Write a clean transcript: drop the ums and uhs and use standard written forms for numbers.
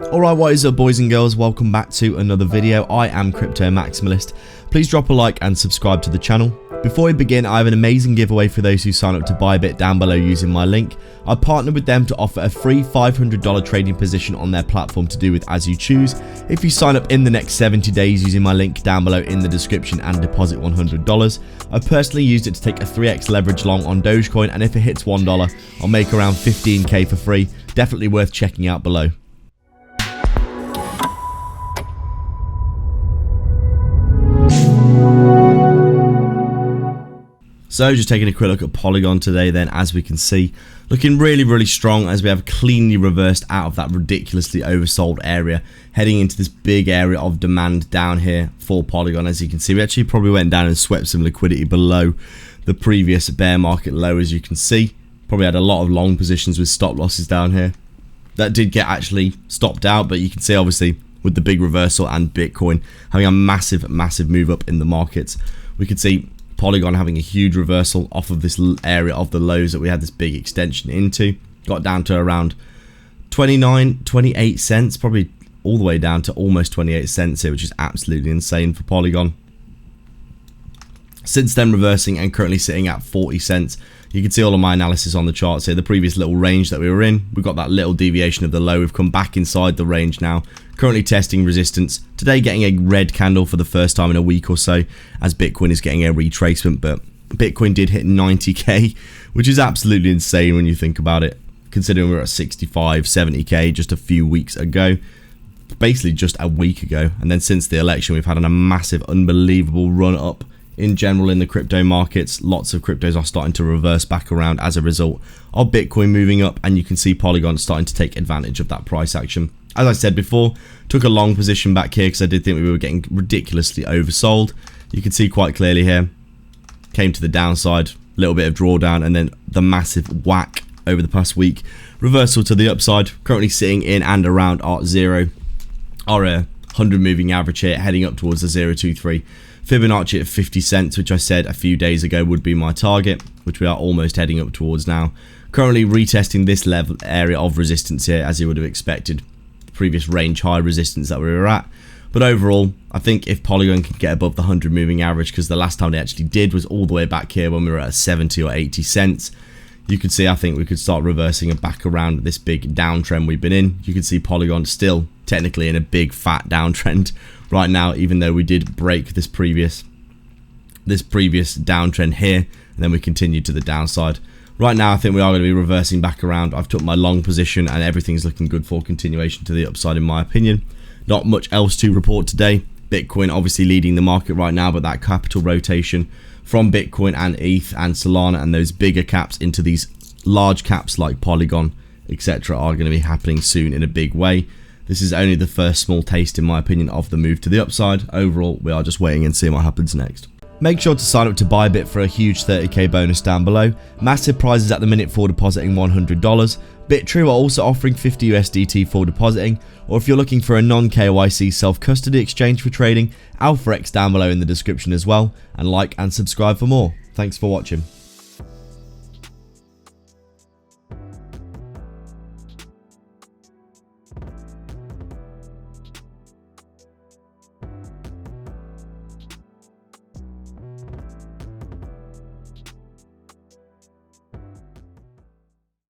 Alright, what is up boys and girls, welcome back to another video. I am Crypto Maximalist. Please drop a like and subscribe to the channel. Before we begin, I have an amazing giveaway for those who sign up to Bybit down below using my link. I partnered with them to offer a free $500 trading position on their platform to do with as you choose. If you sign up in the next 70 days using my link down below in the description and deposit $100. I personally used it to take a 3x leverage long on Dogecoin, and if it hits $1, I'll make around 15k for free. Definitely worth checking out below. So just taking a quick look at Polygon today then, as we can see, looking really strong as we have cleanly reversed out of that ridiculously oversold area, heading into this big area of demand down here for Polygon. As you can see, we actually probably went down and swept some liquidity below the previous bear market low. As you can see, probably had a lot of long positions with stop losses down here. That did get actually stopped out, but you can see obviously with the big reversal and Bitcoin having a massive move up in the markets, we could see Polygon having a huge reversal off of this area of the lows that we had this big extension into. Got down to around 28 cents, probably all the way down to almost 28 cents here, which is absolutely insane for Polygon. Since then reversing and currently sitting at 40 cents. You can see all of my analysis on the charts here. The previous little range that we were in, we've got that little deviation of the low. We've come back inside the range now, currently testing resistance. Today getting a red candle for the first time in a week or so, as Bitcoin is getting a retracement. But Bitcoin did hit 90k, which is absolutely insane when you think about it, considering we were at 65, 70k just a few weeks ago. Basically just a week ago. And then since the election, we've had a massive, unbelievable run up in general in the crypto markets. Lots of cryptos are starting to reverse back around as a result of Bitcoin moving up, and you can see Polygon starting to take advantage of that price action. As I said before, took a long position back here because I did think we were getting ridiculously oversold. You can see quite clearly here, came to the downside, little bit of drawdown, and then the massive whack over the past week, reversal to the upside, currently sitting in and around our 100 moving average here, heading up towards the 0.23 Fibonacci at 50 cents, which I said a few days ago would be my target, which we are almost heading up towards now. Currently retesting this level area of resistance here, as you would have expected, previous range high resistance that we were at. But overall, I think if Polygon can get above the 100 moving average, because the last time they actually did was all the way back here when we were at 70 or 80 cents, you can see I think we could start reversing and back around this big downtrend we've been in. You can see Polygon still technically in a big fat downtrend right now, even though we did break this previous downtrend here, and then we continued to the downside. Right now I think we are going to be reversing back around. I've took my long position and everything's looking good for continuation to the upside in my opinion. Not much else to report today. Bitcoin obviously leading the market right now, but that capital rotation from Bitcoin and ETH and Solana and those bigger caps into these large caps like Polygon, etc. are going to be happening soon in a big way. This is only the first small taste, in my opinion, of the move to the upside. Overall, we are just waiting and seeing what happens next. Make sure to sign up to Bybit for a huge 30k bonus down below. Massive prizes at the minute for depositing $100. Bitrue are also offering 50 USDT for depositing. Or if you're looking for a non-KYC self-custody exchange for trading, AlphaX down below in the description as well. And like and subscribe for more. Thanks for watching.